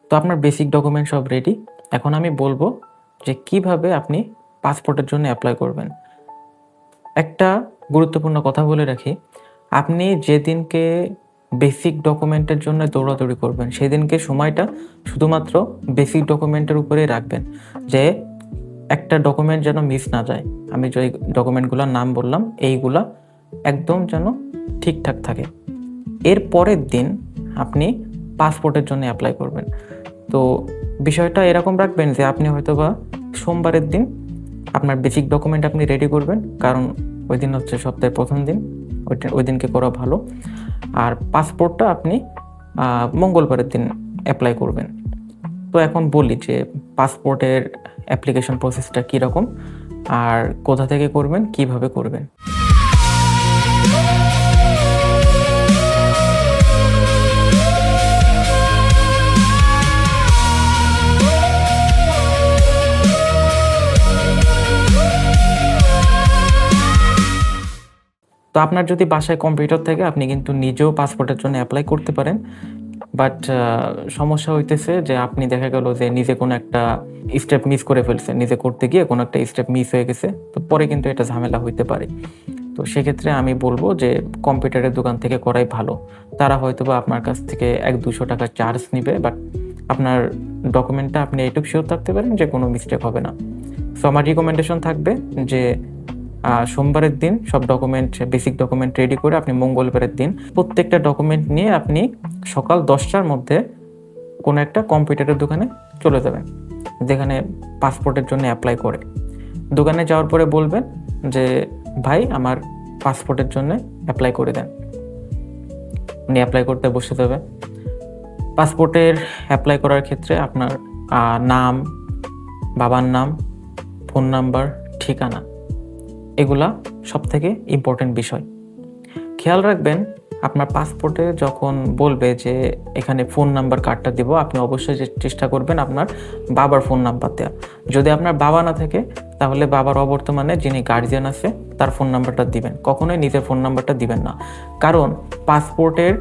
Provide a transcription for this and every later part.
তো আপনার basic document সব রেডি। এখন আমি বলবো যে কিভাবে আপনি পাসপোর্টের জন্য এপ্লাই করবেন। একটা গুরুত্বপূর্ণ কথা বলে রাখি, আপনি যেদিনকে বেসিক ডকুমেন্টের জন্য দৌড়াদৌড়ি করবেন, সেদিনকে সময়টা শুধুমাত্র বেসিক ডকুমেন্টের উপরেই রাখবেন। যে একটা ডকুমেন্ট যেন মিস না যায়। আমি যে ডকুমেন্টগুলোর নাম বললাম, এইগুলা একদম যেন ঠিকঠাক থাকে। এর পরের দিন আপনি পাসপোর্টের জন্য এপ্লাই করবেন। তো বিষয়টা এরকম রাখবেন যে আপনি হয়তোবা সোমবারের দিন আপনার বেসিক ডকুমেন্ট আপনি রেডি করবেন, কারণ ওই দিন হচ্ছে সপ্তাহের প্রথম দিন, ওই দিনকে করা ভালো। আর পাসপোর্টটা আপনি মঙ্গলবারের দিন অ্যাপ্লাই করবেন। তো এখন বলি যে পাসপোর্টের অ্যাপ্লিকেশন প্রসেসটা কীরকম আর কোথা থেকে করবেন, কিভাবে করবেন। তো আপনার যদি বাসায় কম্পিউটার থাকে আপনি কিন্তু নিজেও পাসপোর্টের জন্য অ্যাপ্লাই করতে পারেন। বাট সমস্যা হইতেছে যে আপনি দেখা গেল যে নিজে কোনো একটা স্টেপ মিস করে ফেলছেন। নিজে করতে গিয়ে কোনো একটা স্টেপ মিস হয়ে গেছে। তো পরে কিন্তু এটা ঝামেলা হইতে পারে। তো সেক্ষেত্রে আমি বলব যে কম্পিউটারের দোকান থেকে করাই ভালো। তারা হয়তোবা আপনার কাছ থেকে ১-২০০ টাকা চার্জ নিবে, বাট আপনার ডকুমেন্টটা আপনি এইটুকু শিওর থাকতে পারেন যে কোনো মিস্টেক হবে না। সো আমার রিকমেন্ডেশন থাকবে যে সোমবারের দিন সব ডকুমেন্ট, বেসিক ডকুমেন্ট রেডি করে আপনি মঙ্গলবারের দিন প্রত্যেকটা ডকুমেন্ট নিয়ে আপনি সকাল ১০টার মধ্যে কোনো একটা কম্পিউটারের দোকানে চলে যাবেন, যেখানে পাসপোর্টের জন্য অ্যাপ্লাই করে। দোকানে যাওয়ার পরে বলবেন যে ভাই আমার পাসপোর্টের জন্য অ্যাপ্লাই করে দেন। উনি অ্যাপ্লাই করতে বসে যাবে। পাসপোর্টের অ্যাপ্লাই করার ক্ষেত্রে আপনার নাম, বাবার নাম, ফোন নাম্বার, ঠিকানা, এগুলা সবথেকে ইম্পর্টেন্ট বিষয়। খেয়াল রাখবেন আপনার পাসপোর্টে যখন বলবে যে এখানে ফোন নাম্বার কার্ডটা দিব, আপনি অবশ্যই চেষ্টা করবেন আপনার বাবার ফোন নাম্বার দেওয়া। যদি আপনার বাবা না থাকে তাহলে বাবার অবর্তমানে যিনি গার্জিয়ান আছে তার ফোন নাম্বারটা দিবেন। কখনোই নিজের ফোন নাম্বারটা দিবেন না, কারণ পাসপোর্টের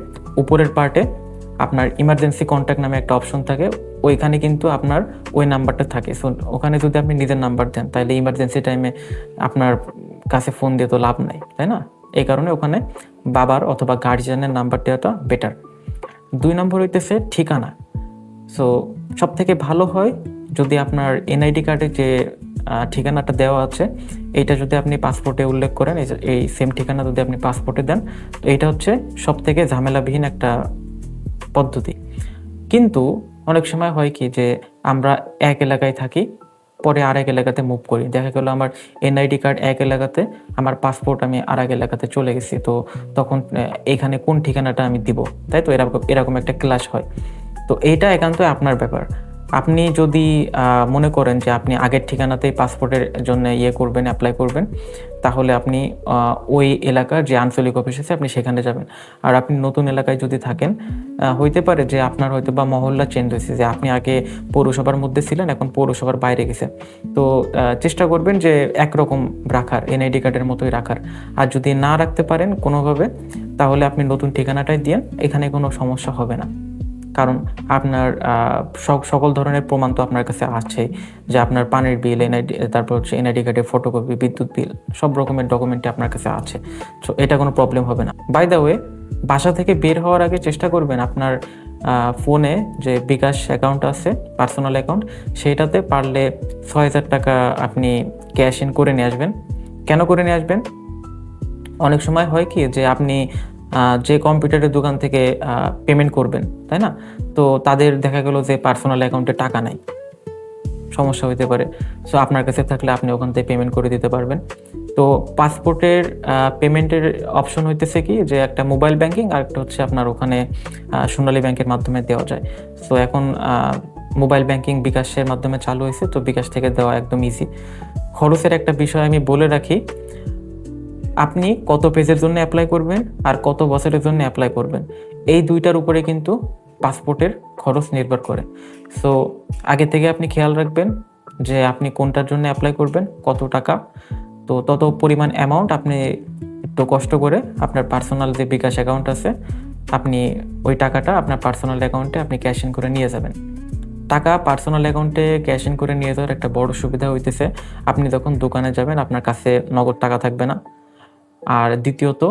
উপরের পার্টে আপনার ইমার্জেন্সি কন্ট্যাক্ট নামে একটা অপশন থাকে, ওইখানে কিন্তু আপনার ওই নাম্বারটা থাকে। সো ওখানে যদি আপনি নিজের নাম্বার দেন তাহলে ইমার্জেন্সি টাইমে আপনার কাছে ফোন দিয়ে তো লাভ নাই, তাই না? এই কারণে ওখানে বাবার অথবা গার্জিয়ানের নাম্বার দেওয়াটা বেটার। ২ নম্বর হইতেছে ঠিকানা। সো সবথেকে ভালো হয় যদি আপনার এনআইডি কার্ডে যে ঠিকানাটা দেওয়া আছে এইটা যদি আপনি পাসপোর্টে উল্লেখ করেন, এই সেম ঠিকানা যদি আপনি পাসপোর্টে দেন, তো এইটা হচ্ছে সবথেকে ঝামেলাবিহীন একটা পদ্ধতি। কিন্তু অনেক সময় হয় কি যে আমরা এক এলাকায় থাকি, পরে আরেক এলাকাতে মুভ করি। দেখা গেল আমার এনআইডি কার্ড এক এলাকাতে, আমার পাসপোর্ট আমি আরেক এলাকাতে চলে গেছি। তো তখন এখানে কোন ঠিকানাটা আমি দিব, তাই তো? এরকম একটা ক্লাশ হয়। তো এইটা একান্তই আপনার ব্যাপার। আপনি যদি মনে করেন যে আপনি আগের ঠিকানাতেই পাসপোর্টের জন্য করবেন, অ্যাপ্লাই করবেন, তাহলে আপনি ওই এলাকার যে আঞ্চলিক অফিস আছে আপনি সেখানে যাবেন। আর আপনি নতুন এলাকায় যদি থাকেন, হইতে পারে যে আপনার হয়তোবা মহল্লা চেঞ্জ হয়েছে, যে আপনি আগে পৌরসভার মধ্যে ছিলেন, এখন পৌরসভার বাইরে গেছেন। তো চেষ্টা করবেন যে একরকম রাখার, এনআইডি কার্ডের মতোই রাখার। আর যদি না রাখতে পারেন কোনোভাবে, তাহলে আপনি নতুন ঠিকানাটাই দিয়েন, এখানে কোনো সমস্যা হবে না। কারণ আপনার সকল ধরনের প্রমাণ তো আপনার কাছে আছেই, যে আপনার পানির বিল, এনআইডি, তারপর হচ্ছে এনআইডি কার্ডের ফটোকপি, বিদ্যুৎ বিল, সব রকমের ডকুমেন্টই আপনার কাছে আছে। সো এটা কোনো প্রবলেম হবে না। বাই দ্য ওয়ে, বাসা থেকে বের হওয়ার আগে চেষ্টা করবেন আপনার ফোনে যে বিকাশ অ্যাকাউন্ট আছে, পার্সোনাল অ্যাকাউন্ট, সেইটাতে পারলে ৬,০০০ টাকা আপনি ক্যাশ ইন করে নিয়ে আসবেন। কেন করে নিয়ে আসবেন? অনেক সময় হয় কি যে আপনি যে কম্পিউটারের দোকান থেকে পেমেন্ট করবেন, তাই না? তো তাদের দেখা গেল যে পার্সোনাল অ্যাকাউন্টে টাকা নাই, সমস্যা হইতে পারে। সো আপনার কাছে থাকলে আপনি ওখান থেকে পেমেন্ট করে দিতে পারবেন। তো পাসপোর্টের পেমেন্টের অপশন হইতেছে কি যে একটা মোবাইল ব্যাংকিং, আর একটা হচ্ছে আপনার ওখানে সোনালী ব্যাংকের মাধ্যমে দেওয়া যায়। সো এখন মোবাইল ব্যাংকিং বিকাশের মাধ্যমে চালু হয়েছে, তো বিকাশ থেকে দেওয়া একদম ইজি। খরচের একটা বিষয় আমি বলে রাখি, আপনি কত পেজের জন্য অ্যাপ্লাই করবেন আর কত বছরের জন্য অ্যাপ্লাই করবেন, এই দুইটার উপরে কিন্তু পাসপোর্টের খরচ নির্ভর করে। সো আগে থেকে আপনি খেয়াল রাখবেন যে আপনি কোনটার জন্য অ্যাপ্লাই করবেন, কত টাকা। তো তত পরিমাণ অ্যামাউন্ট আপনি একটু কষ্ট করে আপনার পার্সোনাল যে বিকাশ অ্যাকাউন্ট আছে, আপনি ওই টাকাটা আপনার পার্সোনাল অ্যাকাউন্টে আপনি ক্যাশ ইন করে নিয়ে যাবেন। টাকা পার্সোনাল অ্যাকাউন্টে ক্যাশ ইন করে নিয়ে যাওয়ার একটা বড় সুবিধা হইতেছে, আপনি যখন দোকানে যাবেন আপনার কাছে নগদ টাকা থাকবে না। আর দ্বিতীয়ত,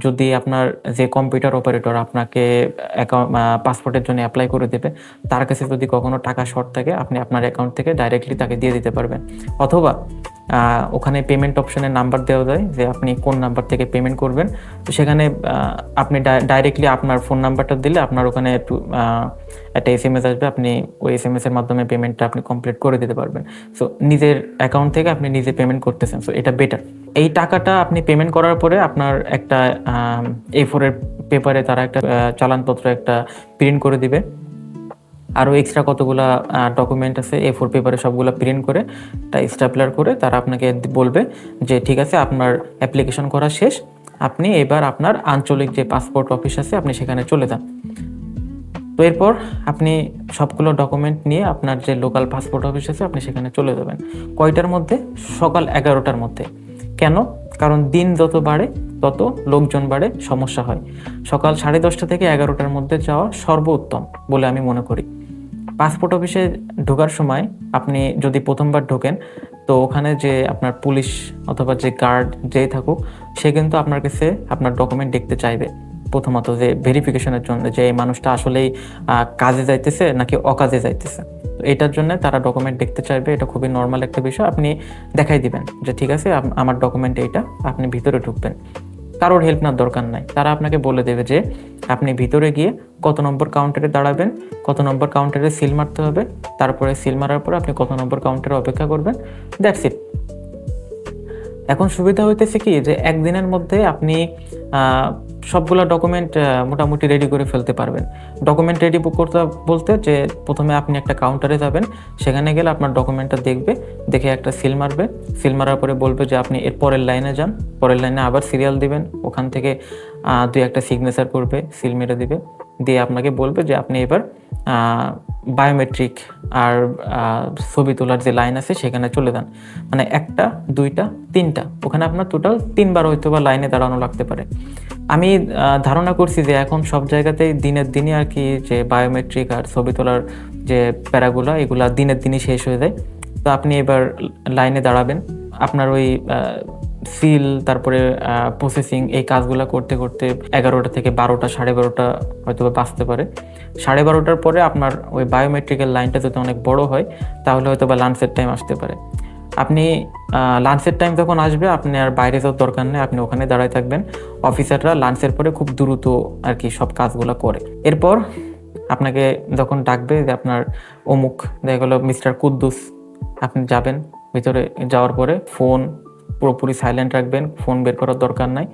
যদি আপনার যে কম্পিউটার অপারেটর আপনাকে পাসপোর্টের জন্য এপ্লাই করে দেবে, তার কাছে যদি কখনো টাকা শর্ট থাকে, আপনি আপনার অ্যাকাউন্ট থেকে ডাইরেক্টলি তাকে দিয়ে দিতে পারবেন। অথবা ওখানে পেমেন্ট অপশনের নাম্বার দেওয়া যায় যে আপনি কোন নাম্বার থেকে পেমেন্ট করবেন। তো সেখানে আপনি ডাইরেক্টলি আপনার ফোন নাম্বারটা দিলে আপনার ওখানে একটু একটা SMS আসবে, আপনি ওই SMS এর মাধ্যমে পেমেন্টটা আপনি কমপ্লিট করে দিতে পারবেন। সো নিজের অ্যাকাউন্ট থেকে আপনি নিজে পেমেন্ট করতেছেন, সো এটা বেটার। এই টাকাটা আপনি পেমেন্ট করার পরে আপনার একটা A4 এর পেপারে তারা একটা চালানপত্র একটা প্রিন্ট করে দিবে। আরও এক্সট্রা কতগুলা ডকুমেন্ট আছে A4 পেপারে, সবগুলো প্রিন্ট করে একটা স্ট্যাপলার করে তারা আপনাকে বলবে যে ঠিক আছে, আপনার অ্যাপ্লিকেশন করা শেষ, আপনি এবার আপনার আঞ্চলিক যে পাসপোর্ট অফিস আছে আপনি সেখানে চলে যান। তো এরপর আপনি সবগুলো ডকুমেন্ট নিয়ে আপনার যে লোকাল পাসপোর্ট অফিস আছে আপনি সেখানে চলে যাবেন। কয়টার মধ্যে? সকাল 11টার মধ্যে। কেন? কারণ দিন যত বাড়ে তত লোকজন বাড়ে, সমস্যা হয়। সকাল 10:30 থেকে 11টার মধ্যে যাওয়া সর্বোত্তম বলে আমি মনে করি। পাসপোর্ট অফিসে ঢোকার সময় আপনি যদি প্রথমবার ঢোকেন, তো ওখানে যে আপনার পুলিশ অথবা যে গার্ড যেই থাকুক, সে কিন্তু আপনার কাছে আপনার ডকুমেন্ট দেখতে চাইবে প্রথমত, যে ভেরিফিকেশনের জন্য যে এই মানুষটা আসলেই কাজে যাইতেছে নাকি অকাজে যাইতেছে। তো এটার জন্য তারা ডকুমেন্ট দেখতে চাইবে, এটা খুবই নর্মাল একটা বিষয়। আপনি দেখাই দিবেন যে ঠিক আছে, আমার ডকুমেন্ট এইটা, আপনি ভিতরে ঢুকবেন। কারোর হেল্প নেওয়ার দরকার নাই, তারা আপনাকে বলে দেবে যে আপনি ভিতরে গিয়ে কত নম্বর কাউন্টারে দাঁড়াবেন, কত নম্বর কাউন্টারে সিল মারতে হবে, তারপরে সিল মারার পরে আপনি কত নম্বর কাউন্টারে অপেক্ষা করবেন, দ্যাটস ইট। এখন সুবিধা হইতেছে কি, যে একদিনের মধ্যে আপনি সবগুলো ডকুমেন্ট মোটামুটি রেডি করে ফেলতে পারবেন। ডকুমেন্ট রেডি করতে বলতে যে প্রথমে আপনি একটা কাউন্টারে যাবেন, সেখানে গেলে আপনার ডকুমেন্টটা দেখবে, দেখে একটা সিল মারবে, সিল মারার পরে বলবে যে আপনি এর পরের লাইনে যান, পরের লাইনে আবার সিরিয়াল দিবেন, ওখান থেকে 2-1টা সিগনেচার করবে, সিল মেরে দিবে, দিয়ে আপনাকে বলবে যে আপনি এবার বায়োমেট্রিক আর ছবি তোলার যে লাইন আছে সেখানে চলে যান। মানে 1টা 2টা 3টা, ওখানে আপনার টোটাল 3বার হয়তো বা লাইনে দাঁড়ানো লাগতে পারে। আমি ধারণা করছি যে এখন সব জায়গাতেই দিনের দিনই আর কি যে বায়োমেট্রিক আর ছবি তোলার যে প্যারাগুলো, এগুলা দিনের দিনই শেষ হয়ে যায়। তো আপনি এবার লাইনে দাঁড়াবেন, আপনার ওই সিল তারপরে প্রসেসিং এই কাজগুলো করতে করতে 11টা থেকে 12টা, 12:30 হয়তো বা বাজতে পারে। 12:30টার পরে আপনার ওই বায়োমেট্রিক্যাল লাইনটা যদি অনেক বড় হয়, তাহলে হয়তো বা লাঞ্চের টাইম আসতে পারে। আপনি লাঞ্চের টাইম যখন আসবে, আপনি আর বাইরে যাওয়ার দরকার নেই, আপনি ওখানে দাঁড়ায় থাকবেন। অফিসাররা লাঞ্চের পরে খুব দ্রুত আর কি সব কাজগুলো করে। এরপর আপনাকে যখন ডাকবে যে আপনার অমুক, দেখা গেলো মিস্টার কুদ্দুস, আপনি যাবেন। ভিতরে যাওয়ার পরে ফোন পুরোপুরি সাইলেন্ট রাখবেন, ফোন বের করার দরকার নাই।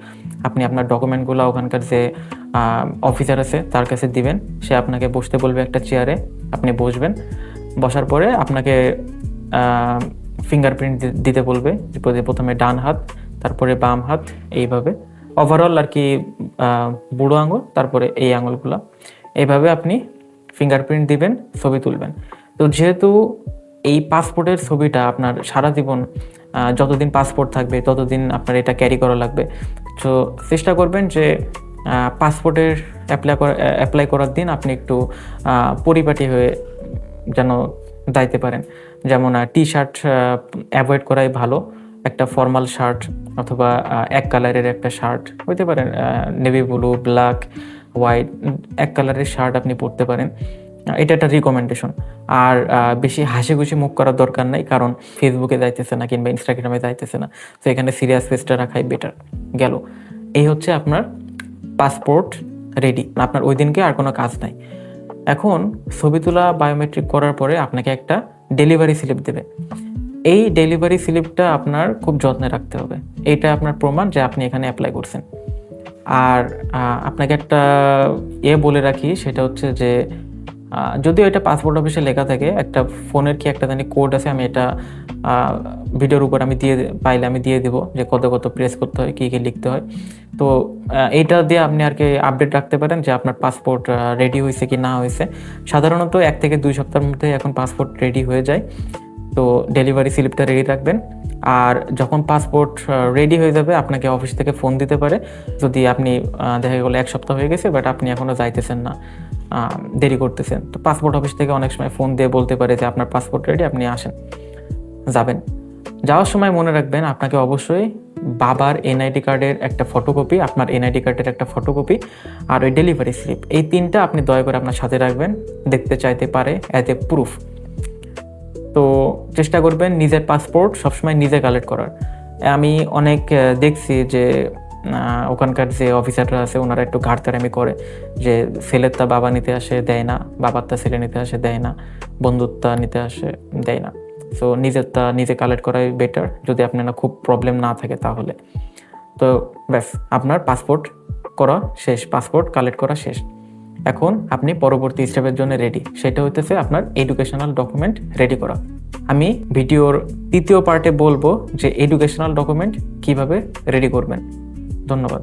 আপনি আপনার ডকুমেন্টগুলো ওখানকার যে অফিসার আছে তার কাছে দিবেন, সে আপনাকে বসতে বলবে একটা চেয়ারে, আপনি বসবেন। বসার পরে আপনাকে ফিঙ্গারপ্রিন্ট দিতে বলবে, প্রথমে ডান হাত, তারপরে বাম হাত, এইভাবে ওভারঅল আর কি বুড়ো আঙুল, তারপরে এই আঙুলগুলো, এইভাবে আপনি ফিঙ্গারপ্রিন্ট দিবেন, ছবি তুলবেন। তো যেহেতু এই পাসপোর্টের ছবিটা আপনার সারা জীবন, যতদিন পাসপোর্ট থাকবে ততদিন আপনার এটা ক্যারি করা লাগবে। তো চেষ্টা করবেন যে পাসপোর্টের অ্যাপ্লাই করার দিন আপনি একটু পরিপাটি হয়ে যেন যাইতে পারেন। যেমন টি-শার্ট অ্যাভয়েড করাই ভালো, একটা ফর্মাল শার্ট অথবা এক কালারের একটা শার্ট হইতে পারেন, নেভি ব্লু, ব্ল্যাক, হোয়াইট, এক কালারের শার্ট আপনি পরতে পারেন। এটা একটা রিকমেন্ডেশন। আর বেশি হাসি খুশি মুখ করার দরকার নাই, কারণ ফেসবুকে যাইতেছে না কিংবা ইনস্টাগ্রামে যাইতেছে না, তো এখানে সিরিয়াস ফেসটা রাখাই বেটার। গেল, এই হচ্ছে আপনার পাসপোর্ট রেডি, আপনার ওই দিনকে আর কোনো কাজ নাই। এখন ছবি তোলা বায়োমেট্রিক করার পরে আপনাকে একটা ডেলিভারি স্লিপ দেবে। এই ডেলিভারি স্লিপটা আপনার খুব যত্নে রাখতে হবে, এইটা আপনার প্রমাণ যে আপনি এখানে অ্যাপ্লাই করছেন। আর আপনাকে একটা বলে রাখি, সেটা হচ্ছে যে যদিও এটা পাসপোর্ট অফিসে লেখা থাকে, একটা ফোনের কি একটা জানি কোড আছে, আমি এটা ভিডিওর উপর আমি পাইলে আমি দিয়ে দেবো যে কত কত প্রেস করতে হয়, কী কী লিখতে হয়। তো এইটা দিয়ে আপনি আর কি আপডেট রাখতে পারেন যে আপনার পাসপোর্ট রেডি হয়েছে কি না হয়েছে। সাধারণত 1 থেকে 2 সপ্তাহের মধ্যে এখন পাসপোর্ট রেডি হয়ে যায়। তো ডেলিভারি স্লিপটা রেডি রাখবেন। আর যখন পাসপোর্ট রেডি হয়ে যাবে, আপনাকে অফিস থেকে ফোন দিতে পারে, যদি আপনি দেখা গেলো 1 সপ্তাহ হয়ে গেছে বাট আপনি এখনও যাইতেছেন না, দেরি করতেছেন, তো পাসপোর্ট অফিস থেকে অনেক সময় ফোন দিয়ে বলতে পারে যে আপনার পাসপোর্ট রেডি, আপনি আসেন, যাবেন। যাওয়ার সময় মনে রাখবেন আপনাকে অবশ্যই বাবার এনআইডি কার্ডের একটা ফটোকপি, আপনার এনআইডি কার্ডের একটা ফটোকপি আর ওই ডেলিভারি স্লিপ, এই 3টা আপনি দয়া করে আপনার সাথে রাখবেন, দেখতে চাইতে পারে অ্যাজ এ প্রুফ। তো চেষ্টা করবেন নিজের পাসপোর্ট সবসময় নিজে কালেক্ট করার। আমি অনেক দেখছি যে ওখানকার যে অফিসাররা আছে ওনারা একটু ঘাটতারামি করে, যে ছেলেরটা বাবা নিতে আসে দেয় না, বাবারটা ছেলে নিতে আসে দেয় না, বন্ধুরটা নিতে আসে দেয় না। সো নিজেরটা নিজে কালেক্ট করাই বেটার, যদি আপনার না খুব প্রবলেম না থাকে তাহলে। তো ব্যাস, আপনার পাসপোর্ট করা শেষ, পাসপোর্ট কালেক্ট করা শেষ। এখন আপনি পরবর্তী স্টেপের জন্য রেডি, সেটা হইতেছে আপনার এডুকেশনাল ডকুমেন্ট রেডি করা। আমি ভিডিওর 3য় পার্টে বলবো যে এডুকেশনাল ডকুমেন্ট কিভাবে রেডি করবেন। ধন্যবাদ।